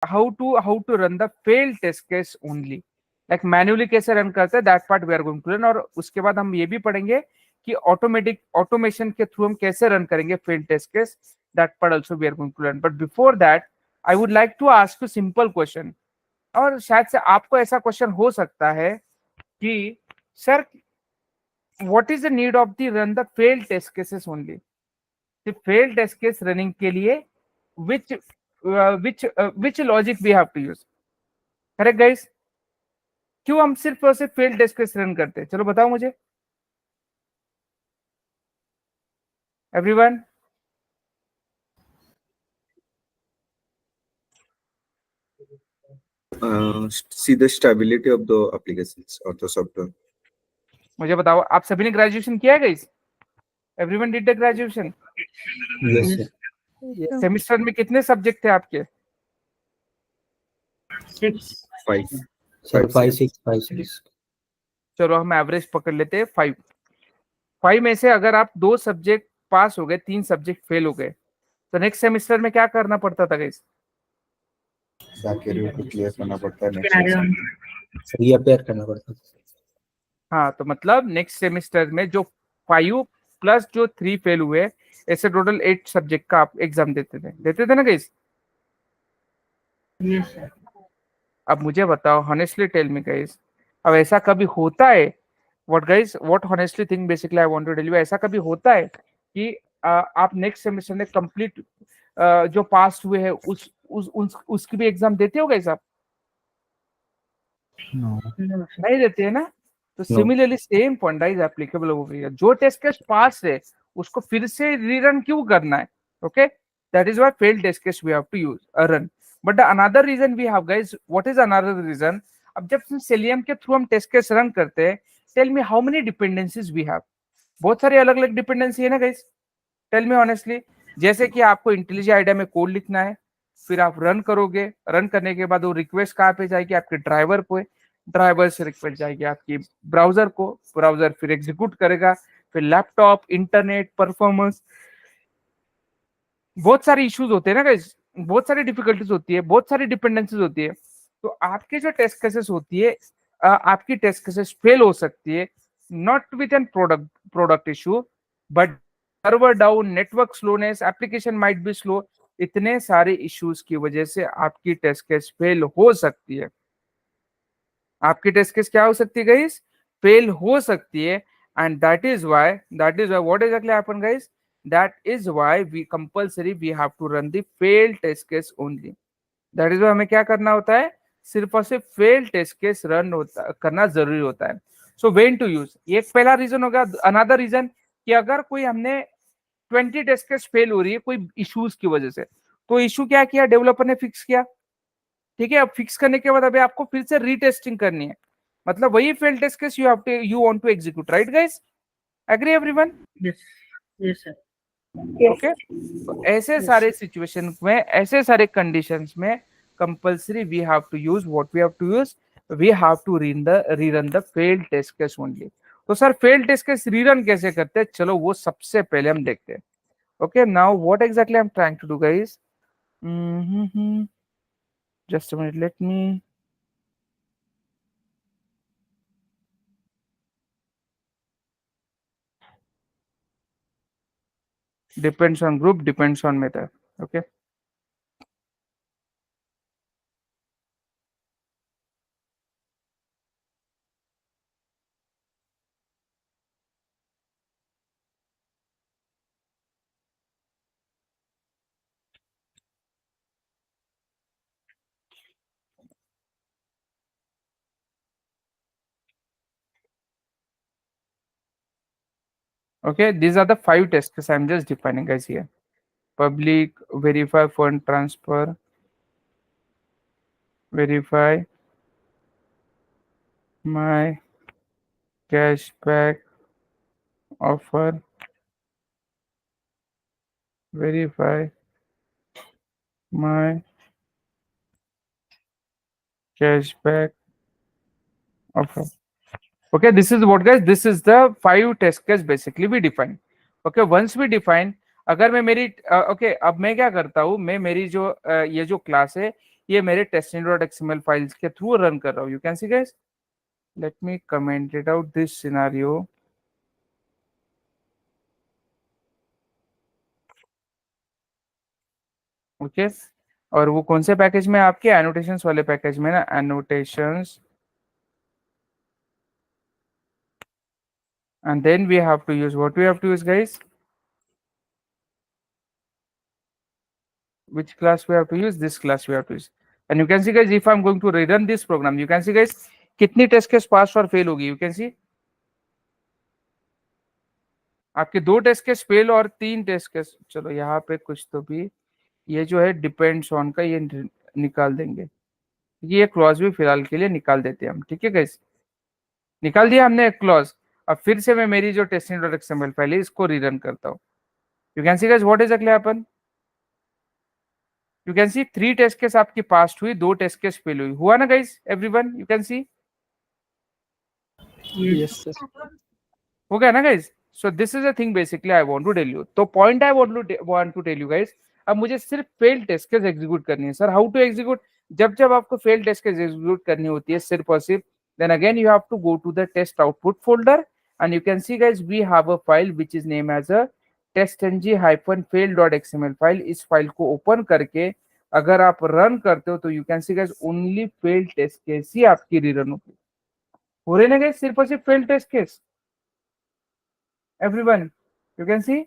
how to run the failed test case only, like manually कैसे run करते हैं, that part we are going to learn. और उसके बाद हम ये भी पढ़ेंगे कि ऑटोमेशन के थ्रू हम कैसे रन करेंगे failed test case, that part also we are going to learn. But before that I would like to ask you simple question, और शायद से आपको ऐसा क्वेश्चन हो सकता है कि sir what is the need of the run the failed test cases only, सिर्फ फेल्ड टेस्ट केस रनिंग के लिए which which logic we have to use, correct guys? क्यों हम सिर्फ और सिर्फ फेल्ड टेस्ट केस रन करते हैं, चलो बताओ मुझे everyone. See the stability of the applications or the software. मुझे बताओ, आप सभी ने ग्रेजुएशन किया है guys? Everyone did the graduation? Yes, sir. Semester में कितने सब्जेक्ट थे आपके? 5. सर 5 6 चलो हम एवरेज पकड़ लेते हैं 5। 5 में से अगर आप 2 सब्जेक्ट पास हो गए, 3 सब्जेक्ट फेल हो गए, तो नेक्स्ट सेमेस्टर में क्या करना पड़ता था गाइस? जाके क्लियर करना पड़ता है नेक्स्ट, रीअपेयर करना पड़ता है। हाँ, तो मतलब नेक्स्ट सेमेस्टर में जो 5 प्लस जो 3 फेल हुए, ऐसे टोटल 8 सब्जेक्ट का आप एग्जाम देते थे ना गाइस? Yes sir. अब मुझे बताओ, honestly tell me guys, अब ऐसा कभी होता है, what honestly think basically I want to tell you, ऐसा कभी होता है कि आप नेक्स्ट सेमेस्टर में कंप्लीट जो पास हुए हैं उसकी भी एग्जाम देते हो गाइस आप? नहीं देते है ना? तो similarly same point is applicable over here, जो टेस्ट केस पास है उसको फिर से रीरन क्यों करना है? Okay, that is why failed test case we have to use run. But another reason we have guys, what is another reason? अब जब सेलियम के थ्रू हम टेस्ट केस रन करते हैं, tell me how many dependencies we have? बहुत सारी अलग अलग डिपेंडेंसी है ना गाइस, टेल मी ऑनेस्टली। जैसे कि आपको इंटेलिजेंट आइडिया में कोड लिखना है, फिर आप रन करोगे, रन करने के बाद वो रिक्वेस्ट कहाँ पे जाएगी? आपके ड्राइवर पे, ड्राइवर से रिक्वेस्ट जाएगी आपकी ब्राउजर को, ब्राउजर फिर एग्जीक्यूट करेगा, फिर लैपटॉप, इंटरनेट, परफॉर्मेंस, बहुत सारे इश्यूज होते हैं ना गाइस, बहुत सारी डिफिकल्टीज होती है, बहुत सारी डिपेंडेंसीज होती है। तो आपके जो टेस्ट केसेस होती है, आपकी टेस्ट केसेस फेल हो सकती है, not with an product issue, but server down, network slowness, application might be slow, इतने सारे इश्यूज की वजह से आपकी टेस्ट केस फेल हो सकती है। आपकी टेस्ट केस क्या हो सकती है गाइस? फेल हो सकती है। And that is why what exactly happen guys? That is why we compulsory we have to run the fail test case only. That is why हमें क्या करना होता है? सिर्फ और सिर्फ फेल टेस्ट केस रन करना जरूरी होता है। सो व्हेन टू यूज, ये एक पहला रीजन होगा। अनदर रीजन कि अगर कोई हमने 20 टेस्ट केस फेल हो रही है कोई इश्यूज की वजह से, तो इशू क्या किया? डेवलपर ने फिक्स किया, ठीक है। अब फिक्स करने के बाद अभी आपको फिर से रीटेस्टिंग करनी है, मतलब वही fail test case you want to execute, right guys? Agree everyone? Yes sir. Okay, तो ऐसे सारे सिचुएशन में, ऐसे सारे कंडीशंस में compulsory we have to use what we have to use, we have to rerun the failed test case only. तो sir failed test case rerun कैसे करते हैं, चलो वो सबसे पहले हम देखते हैं। Okay, now what exactly I am trying to do guys, just a minute, let me depends on group, depends on method. Okay, okay, these are the 5 test cases I'm just defining guys here. Public, verify fund transfer, verify my cashback offer, verify my cashback offer. Okay, this is what guys, this is the 5 test case basically we define. Okay, once we define, अगर मैं मेरी okay अब मैं क्या करता हूँ, मैं मेरी जो ये जो क्लास है ये मेरे testing.xml फाइल्स के थ्रू रन कर रहा हूँ. You can see guys. Let me comment it out this scenario. Okay और वो कौन से पैकेज में आपके एनोटेशंस वाले पैकेज में ना annotations and then we have to use what we have to use guys, which class we have to use, this class we have to use. And you can see guys if I'm going to rerun this program, you can see guys कितनी test case पास और fail होगी. You can see आपके 2 test case fail और 3 test case. चलो यहाँ पे कुछ तो भी ये जो है डिपेंड्स ऑन का ये निकाल देंगे, ये क्लॉज भी फिलहाल के लिए निकाल देते हैं हम. ठीक है गाइस, निकाल दिया हमने एक क्लॉज. अब फिर से मैं मेरी जो testing.xml फाइल है इसको रीरन करता हूँ. You can see guys what is actually happen. You can see 3 test case आपकी पास हुई, 2 टेस्ट केस फेल हुई. हुआ ना guys everyone. You can see Yes. हो गया ना guys. So this is a thing basically I want to tell you. तो point I want to tell you guys, अब मुझे सिर्फ फेल टेस्ट केस एग्जीक्यूट करनी है. Sir how to execute. जब जब आपको फेल टेस्ट केस एग्जीक्यूट करनी होती है सिर्फ और सिर्फ, then again you have to go to the test output folder and you can see guys we have a file which is named as a testng-fail.xml file. इस file को open करके अगर आप रन करते हो तो you can see guys only fail test case ही आपकी रीरन होगी. हो रहे ना गाइस सिर्फ और सिर्फ fail test case. Everyone you can see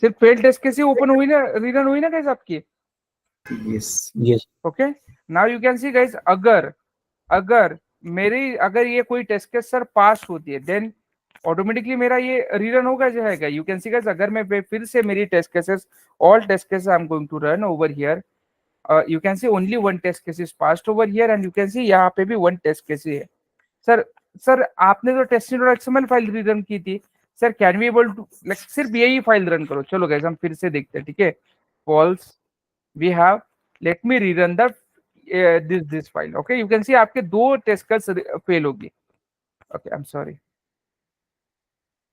सिर्फ फेल टेस्ट केस ही ओपन हुई ना, रीरन हुई ना गाइस आपकी. Yes. Yes. Okay now you can see guys अगर ये कोई टेस्ट केस सर पास होती है देन ऑटोमेटिकली मेरा ये रीरन होगा जाएगा. यू कैन सी गाइस अगर मैं फिर से मेरी test cases all test cases I am going to run over here, you can see only 1 test case is passed over here and you can see यहाँ पे भी 1 टेस्ट केस है. Sir आपने जो testing.xml फाइल रीरन की थी sir, can we able to like सिर्फ यही फाइल रन करो. चलो गाइस हम फिर से देखते हैं. ठीक है false we have, let me rerun the this file. Okay you can see आपके 2 टेस्ट केस फेल होगी. Okay I am sorry.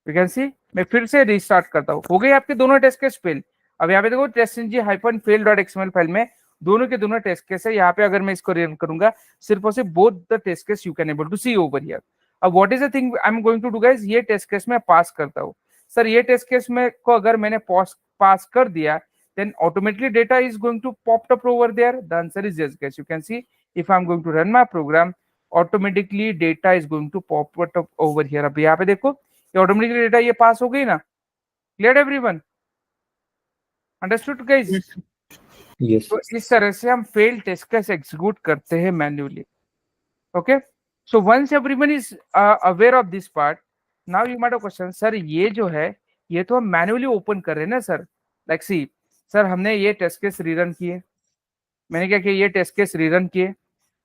You can see मैं फिर से रीस्टार्ट करता हूँ. हो गए आपके दोनों टेस्ट केस फेल. अब यहाँ पे देखो testng-fail.xml फाइल में दोनों के दोनों टेस्ट केस है. यहाँ पे अगर मैं इसको रन करूंगा सिर्फ और सिर्फ both the test case you can able to see over here. अब what is the thing I am going to do guys, ये टेस्ट केस मैं पास करता हूँ. सर ये टेस्ट केस में को अगर मैंने पास कर दिया then automatically data is going to pop up over there. The answer is yes guys. You can see if I'm going to run my program automatically data is going to pop up over here. अब यहाँ पे देखो ये automatically data ये पास हो गई ना. Clear everyone? Understood guys? Yes. Yes. तो इस तरह से हम फेल टेस्ट केस एग्जीक्यूट करते हैं manually. Okay so once everyone is aware of this part, now you might have question sir ये जो है ये तो हम मैन्युअली ओपन कर रहे हैं ना सर. लाइक सी सर हमने ये टेस्ट केस रीरन किए, मैंने क्या किया ये टेस्ट केस रीरन किए.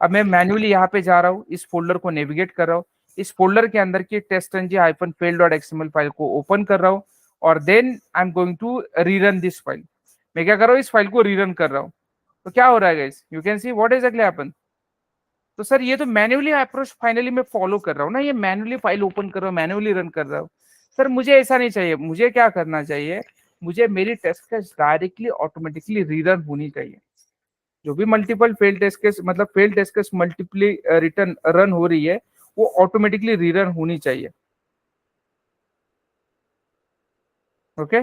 अब मैं मैन्युअली यहाँ पे जा रहा हूँ, इस फोल्डर को नेविगेट कर रहा हूँ, इस फोल्डर के अंदर की testng-fail.xml फाइल को ओपन कर रहा हूँ और then I am going to rerun this file. मैं क्या कर रहा हूँ इस फाइल को रीरन कर रहा हूँ. तो क्या हो रहा है guys, you can see what exactly happen. तो सर ये तो मैन्युअली अप्रोच फाइनली मैं फॉलो कर रहा हूँ ना, ये मैन्युअली फाइल ओपन कर रहा हूँ, मैन्युअली रन कर रहा हूँ. सर मुझे ऐसा नहीं चाहिए. मुझे क्या करना चाहिए, मुझे मेरी test case directly automatically rerun होनी चाहिए. जो भी मल्टीपल फेल टेस्ट केस मतलब fail test case multiply return run हो रही है वो ऑटोमेटिकली रीरन होनी चाहिए. Okay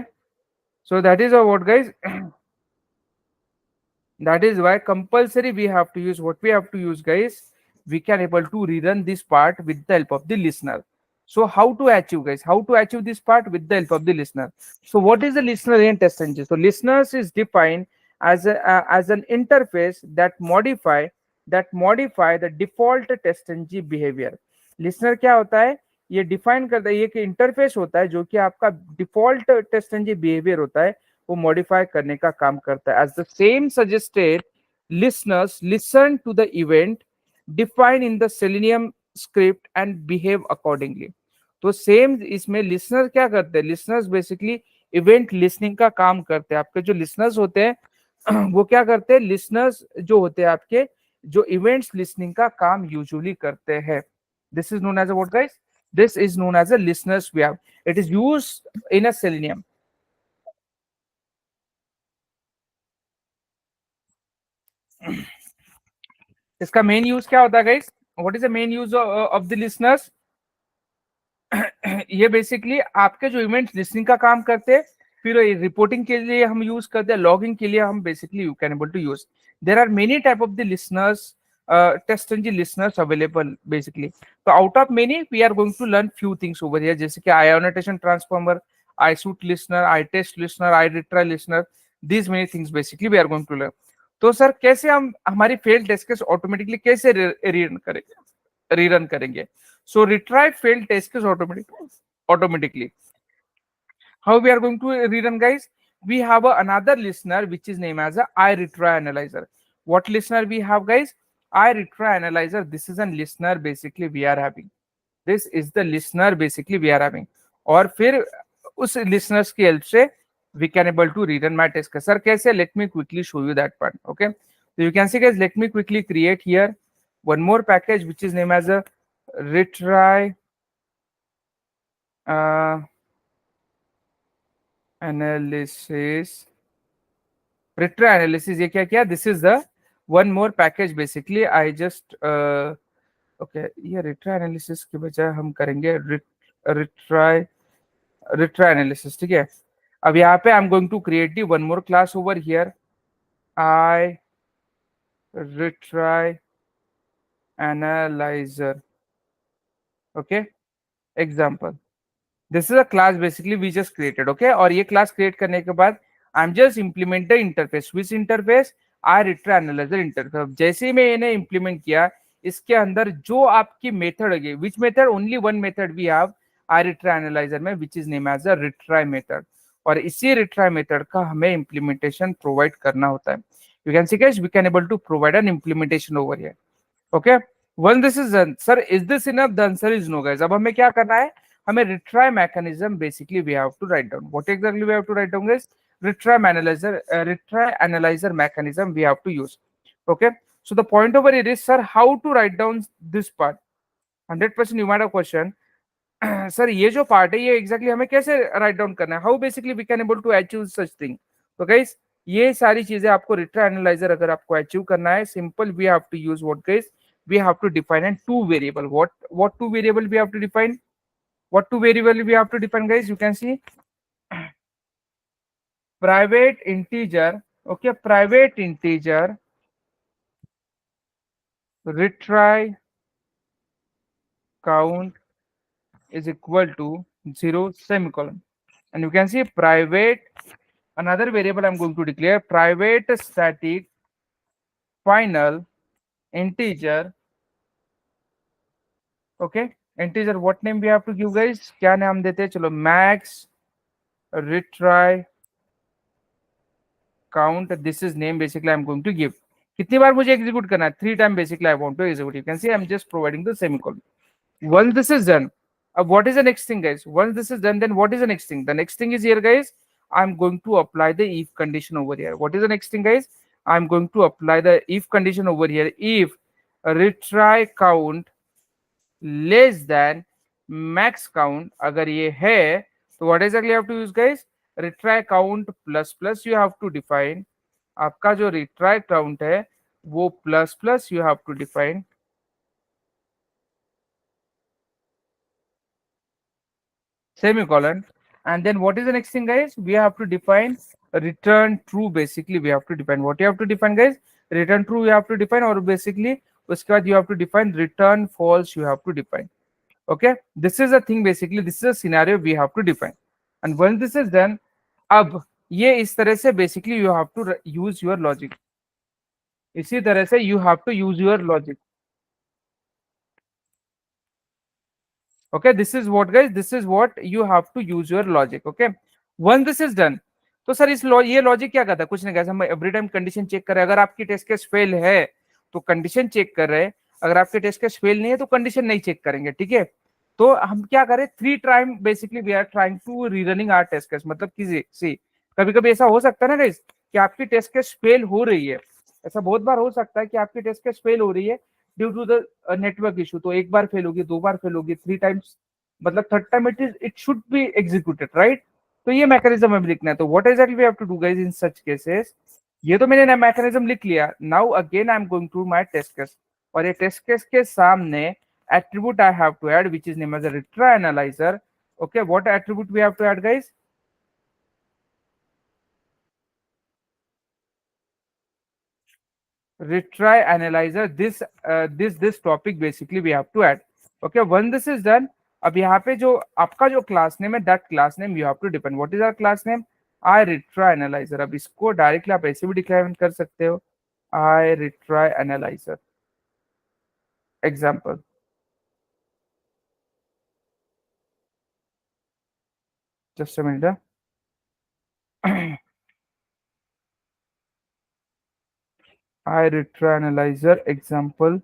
so that is what guys, that is why compulsory we have to use what we have to use guys, we can able to rerun this part with the help of the listener. So how to achieve guys, how to achieve this part with the help of the listener. So what is the listener in TestNG? So listeners is defined as an interface that modify the default TestNG behavior. listener क्या होता है, ये define करता है, ये कि interface होता है जो कि आपका डिफॉल्ट TestNG बिहेवियर होता है वो मॉडिफाई करने का काम करता है. As the same suggested listeners listen to the event define in the Selenium script and behave accordingly. तो सेम इसमें लिसनर क्या करते हैं, लिसनर्स बेसिकली इवेंट लिसनिंग का काम करते हैं. आपके जो लिसनर्स होते हैं वो क्या करते हैं, लिसनर्स जो होते हैं आपके जो इवेंट्स लिसनिंग का काम यूजुअली करते हैं. This is known as a what guys, this is known as a listeners we have. It is used in a Selenium. इसका मेन यूज क्या होता है guys? What is the main use of the listeners? ये basically आपके जो events listening का काम करते हैं, फिर रिपोर्टिंग के लिए हम यूज करते हैं, लॉगिंग के लिए हम basically you can able to use. There are many type of the listeners, TestNG listeners available basically. तो out of many we are going to learn few things over here, जैसे कि I annotation transformer, I suite listener, I test listener, I retry listener, these many things basically we are going to learn. तो sir कैसे हम हमारी failed test case automatically कैसे rerun करेंगे? So retry failed test case automatically. How we are going to rerun, guys? We have another listener which is named as a iRetry analyzer. What listener we have, guys? iRetry analyzer. This is a listener basically we are having. This is the listener basically we are having. और फिर उस listeners की help से we can able to rerun my test case. Sir कैसे? Let me quickly show you that part. Okay. So you can see, guys. Let me quickly create here one more package which is named as a retry analysis. Retry analysis ये क्या किया? This is the one more package basically. I just okay, ये retry analysis के बजाय हम करेंगे retry analysis. ठीक है. अब यहाँ पे I'm going to create the one more class over here. I retry analyzer. Okay, example. This is a class basically we just created. Okay, और ये class create करने के बाद I'm just implement the interface. Which interface? iRetry analyzer interface. अब जैसे ही मैं इन्हें implement किया, इसके अंदर जो आपकी method है, which method? Only one method we have iRetry analyzer में, which is named as a retry method. और इसी retry method का हमें implementation provide करना होता है. You can see, guys, we can able to provide an implementation over here. Okay, once this is done, sir, is this enough? The answer is no, guys. अब हमें क्या करना है? हमें retry mechanism basically we have to write down. What exactly we have to write down, guys? Retry analyzer mechanism we have to use. Okay, so the point over here is, sir, how to write down this part? 100% you might have question. Sir ये जो part है ये exactly हमें कैसे right down करना है? How basically we can able to achieve such thing? तो guys ये सारी चीजें आपको रिट्राई एनालाइजर अगर आपको अचीव करना है, simple we have to use what, guys? We have to define a two variable. What two variable we have to define? What two variable we have to define, guys? You can see private integer. Okay, private integer retry count is equal to 0 semicolon. And you can see private, another variable I'm going to declare, private static final integer. Okay, integer, what name we have to give, guys? क्या नाम देते हैं? चलो max retry count. This is name basically I'm going to give. कितनी बार मुझे execute करना है? 3 times basically I want to execute. You can see I'm just providing the semicolon. Once this is done, what is the next thing, guys? Once this is done, then what is the next thing? The next thing is here, guys. I'm going to apply the if condition over here. What is the next thing, guys? I'm going to apply the if condition over here. If retry count less than max count, अगर ये है तो what exactly you have to use, guys? Retry count plus plus you have to define. आपका जो retry count है वो plus plus you have to define. Semicolon. And then what is the next thing, guys? We have to define return true. Basically we have to define what you have to define, guys. Return true you have to define, or basically उसके बाद you have to define return false you have to define. Okay, this is a thing basically, this is a scenario we have to define. And when this is done, अब ये इस तरह से basically you have to use your logic. इसी तरह से you have to use your logic. Okay, this is what, guys, this is what you have to use your logic. Okay, once this is done, तो sir इस ये logic क्या करता है? कुछ नहीं, guys, हम एवरी टाइम कंडीशन चेक कर रहे हैं. अगर आपकी टेस्ट केस फेल है तो कंडीशन चेक कर रहे हैं, अगर आपके टेस्ट केस फेल नहीं है तो कंडीशन नहीं चेक करेंगे. ठीक है, तो हम क्या करें? 3 time basically we are trying to rerunning our test case. मतलब कि सी कभी कभी ऐसा हो सकता है ना, गाइस, कि आपकी टेस्ट केस फेल हो रही है. ऐसा बहुत बार हो सकता है कि आपकी टेस्ट केस फेल हो रही है due to the network issue. तो एक बार फेल होगी, 2 बार फेल होगी, 3 टाइम्स, मतलब third time it should be executed, right? तो ये मैकेनिज्म हमें लिखना है. तो what exactly we have to do, guys, in such cases? ये तो मैंने मैकेनिज्म लिख लिया. Now again I am going to my test case, और ये टेस्ट केस के सामने attribute I have to add which is named as a retry analyzer. Okay, what attribute we have to add, guys? Retry analyzer. This topic basically we have to add. Okay, once this is done, अब यहाँ पे जो आपका जो class name है, that class name you have to depend. What is our class name? I retry analyzer. अब इसको directly आप ऐसे भी डिक्लेयर कर सकते हो, I retry analyser example. Just a minute. I retry analyser example.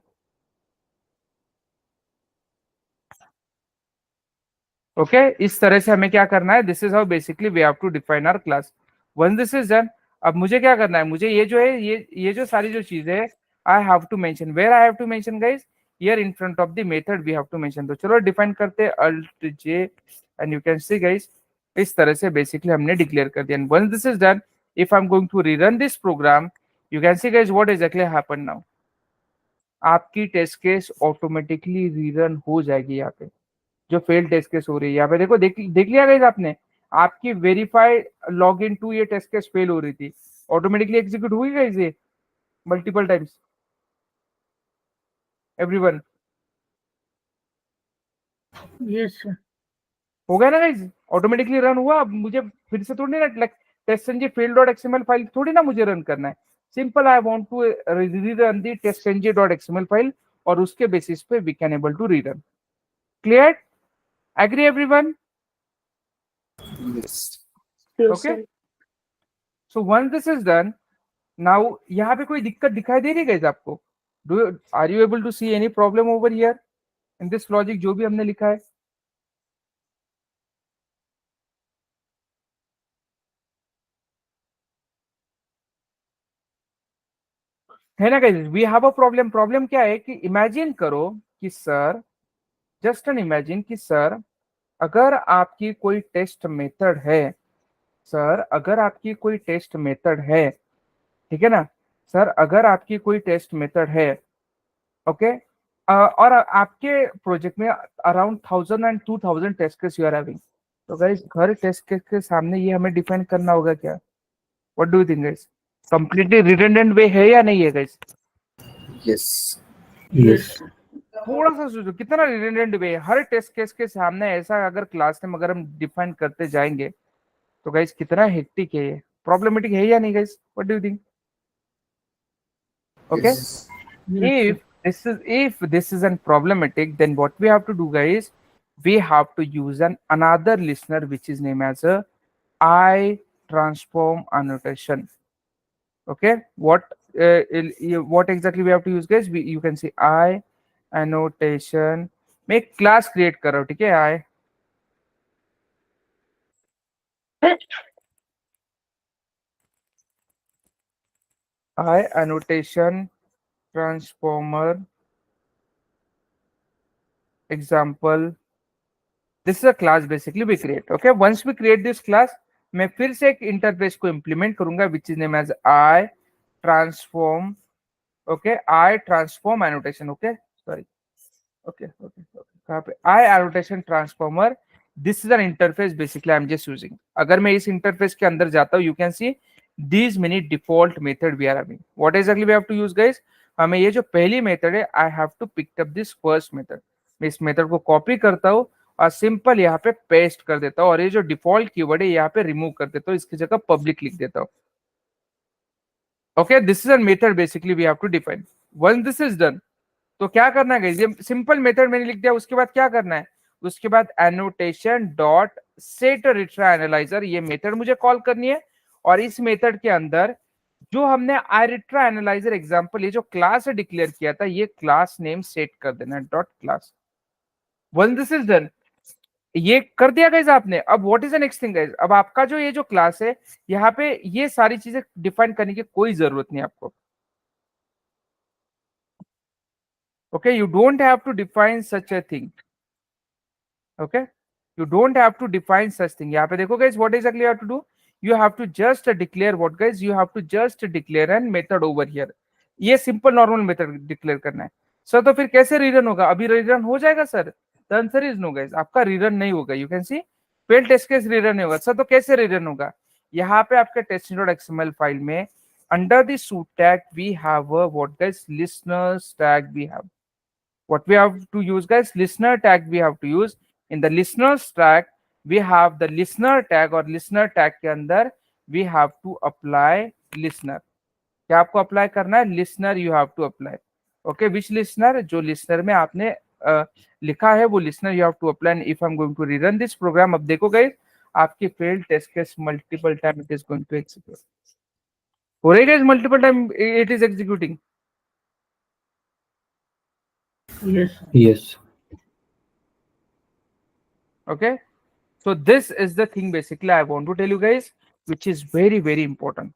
Okay, इस तरह से हमें क्या करना है, this is how basically we have to define our class. Once this is done, अब मुझे क्या करना है, मुझे ये जो है, ये जो सारी जो चीजें है, I have to mention. Where I have to mention, guys? Here in front of the method we have to mention. तो चलो डिफाइन करते हैं, alt J, and you can see guys, इस तरह से बेसिकली हमने डिक्लेयर कर दिया. Once this is done, if I am going to rerun this program, you can see guys what exactly happen now. आपकी टेस्ट केस ऑटोमेटिकली रीरन हो जाएगी. यहाँ पे जो फेल टेस्ट केस हो रही है, यहाँ पे देखो, देख लिया गाइस आपने, आपकी वेरीफाई लॉग इन टू ये टेस्ट केस फेल हो रही थी, ऑटोमेटिकली एग्जीक्यूट हुई गाइस ये multiple times. Everyone Yes, sir. हो गया ना गाइस, ऑटोमेटिकली रन हुआ. अब मुझे फिर से थोड़ी ना like TestNG fail dot XML file थोड़ी ना मुझे रन करना है. Simple, I want to rerun the TestNG dot XML file, और उसके बेसिस पे we can able to rerun. Clear? Agree everyone? Yes. Yes, Okay. sir. So once this is done, now यहाँ पे कोई दिक्कत दिखाई दे रही है guys आपको? Are you able to see any problem over here in this logic जो भी हमने लिखा है? है ना guys? We have a problem. Problem क्या है कि इमेजिन करो कि सर, जस्ट एन इमेजिन कि सर, अगर आपकी कोई टेस्ट मेथड है, सर अगर आपकी कोई टेस्ट मेथड है, ठीक है ना सर, अगर आपकी कोई टेस्ट मेथड है, ओके, और आपके प्रोजेक्ट में around 1000 and 2000 test case you are having. तो गाइस हर टेस्ट केस के सामने ये हमें डिफाइन करना होगा क्या? What do you think guys? Completely redundant way है या नहीं है गाइस? Yes. Yes. थोड़ा सा सोचो कितना रिडंडेंट वे है. हर टेस्ट केस के सामने ऐसा अगर क्लास नेम अगर हम डिफाइन करते जाएंगे, तो गाइस कितना हेक्टिक है ये, प्रॉब्लमेटिक है या नहीं guys? What do you think? Okay, Yes. Yes, sir. if this is an problematic, then what we have to do guys, we have to use another listener which is named as a I transform annotation. Okay, what exactly we have to use guys? You can see I annotation. make class create करो, ठीक है? I annotation transformer example. This is a class basically we create. Okay, once we create this class, मैं फिर से एक interface को implement करूंगा which is named as I transform. Okay, I transform annotation. Okay, sorry. Okay, कहाँ पे I annotation transformer. This is an interface basically I'm just using. अगर मैं इस इंटरफेस के अंदर जाता हूँ, you can see these many default method we are having. What exactly we have to use guys? हमें ये जो पहली मेथड है, I have to pick up this first method. मैं इस मेथड को कॉपी करता हूँ और सिंपल यहाँ पे पेस्ट कर देता हूँ, और ये जो डिफॉल्ट कीवर्ड है यहाँ पे रिमूव कर देता हूँ, इसकी जगह पब्लिक लिख देता हूँ. Okay, this is a method basically we have to define. Once this is done, तो क्या करना है गाइस? ये सिंपल मेथड मैंने लिख दिया. उसके बाद क्या करना है? उसके बाद annotation dot set retry analyser, ये मेथड मुझे कॉल करनी है, और इस मेथड के अंदर जो हमने आई रिट्राई एनालाइजर एग्जांपल ये जो क्लास डिक्लेयर किया था, ये क्लास नेम सेट कर देना है, dot class. Once this is done, ये कर दिया गाइस आपने. अब what is the next thing guys? अब आपका जो ये जो क्लास है, यहाँ पे ये सारी चीजें डिफाइन करने की कोई जरूरत नहीं आपको. Okay, you don't have to define such a thing. Okay, you don't have to define such thing. यहाँ पे देखो guys, what exactly you have to do? you have to just declare what guys, you have to just declare an method over here. ये simple normal method declare करना है sir. तो फिर कैसे rerun होगा? अभी रीरन हो जाएगा sir? The answer is no guys, आपका रीरन नहीं होगा। You can see fail test case rerun नहीं होगा सर। तो कैसे रीरन होगा? यहाँ पे आपके testing.xml फाइल में under the suit tag we have a what guys, listeners tag we have. What we have to use guys, listener tag we have to use. In the listeners tag we have the listener tag, और listener tag के अंदर we have to apply listener. क्या आपको apply करना है? Listener you have to apply. Okay, which listener? जो listener में आपने लिखा है वो listener you have to apply. If I am going to rerun this program, अब देखो गाइस आपकी failed test case multiple time it is going to execute हो रही guys, multiple time it is executing. Yes. Yes. Okay, so this is the thing basically I want to tell you guys, which is very very important.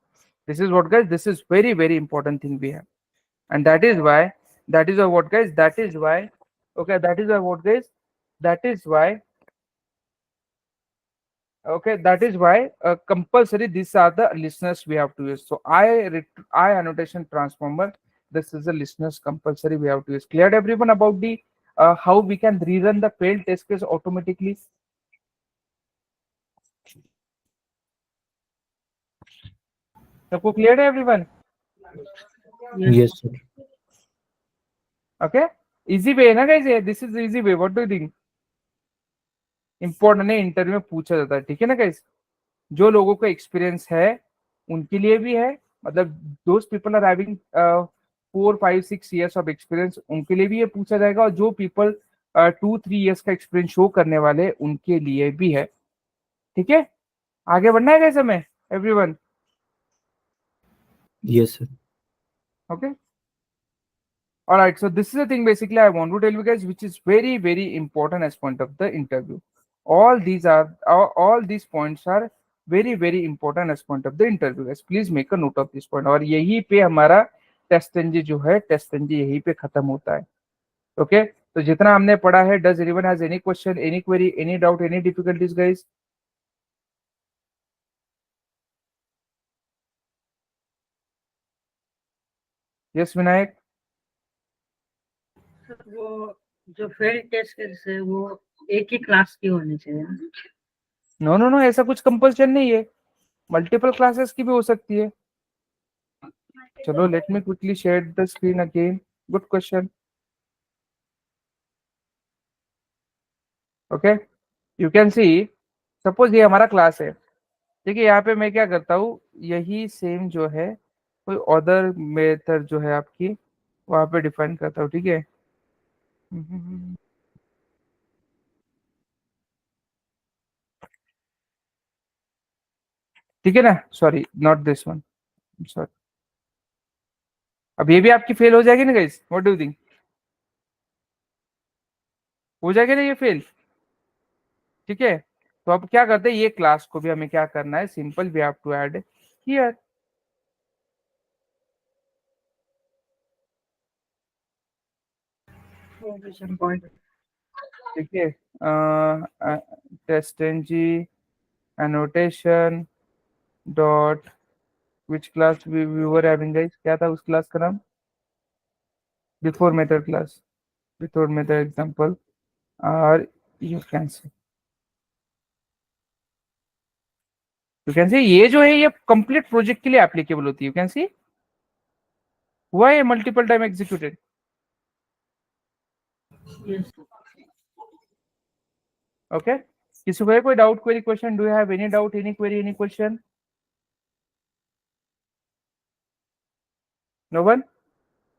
This is what guys, this is very very important thing we have, and that is why what guys, that is why, okay, that is why what guys, that is why, okay, that is why compulsory these are the listeners we have to use. So I annotation transformer, this is the listeners compulsory we have to use. Cleared everyone about the how we can rerun the failed test case automatically? सबको clear है everyone? Yes, sir. Okay, easy way है ना guys ये, this is easy way. What do you think? Important है, interview में पूछा जाता है, ठीक है ना गाइस? जो लोगों को एक्सपीरियंस है उनके लिए भी है, मतलब those people are having 4 5 6 years of experience, उनके लिए भी ये पूछा जाएगा, और जो पीपल 2 3 इयर्स का एक्सपीरियंस शो करने वाले उनके लिए भी है, ठीक है? आगे बढ़ना है गाइस हमें everyone? Yes, sir. Okay, all right, so this is the thing basically I want to tell you guys, which is very very important as point of the interview. All these points are very very important as point of the interview guys. Please make a note of this point. और यही पे हमारा test जो है, test यही पे खत्म होता है। ओके, तो जितना हमने पढ़ा है, does anyone has any question, any query, any doubt, any difficulties guys? Yes Vinayak? वो जो फेल्ड टेस्ट केस है वो एक ही क्लास की होनी चाहिए ना? नो नो नो, ऐसा कुछ कंपल्शन नहीं है, मल्टीपल क्लासेस की भी हो सकती है। चलो let me quickly share the screen again. Good question. Okay, you can C, suppose ये हमारा क्लास है, ठीक है? यहाँ पे मैं क्या करता हूँ, यही सेम जो है कोई अदर मेथड जो है आपकी वहां पे डिफाइन करता हूँ, ठीक है? ठीक है ना? Sorry, not this one, sorry. अब ये भी आपकी फेल हो जाएगी ना guys? What do you think? हो जाएगा ना ये फेल? ठीक है, तो अब क्या करते हैं, ये क्लास को भी हमें क्या करना है, simple we have to add here. ठीक है, test NG annotation dot which class we were having guys, क्या था उस क्लास का नाम? Before method class, before method example, और यू कैन सी ये जो है ये कंप्लीट प्रोजेक्ट के लिए एप्लीकेबल होती है। यू कैन सी हुआ है multiple time executed. Yes. Okay, किसी को है कोई doubt, query, question? Do you have any doubt, any query, any question? No one?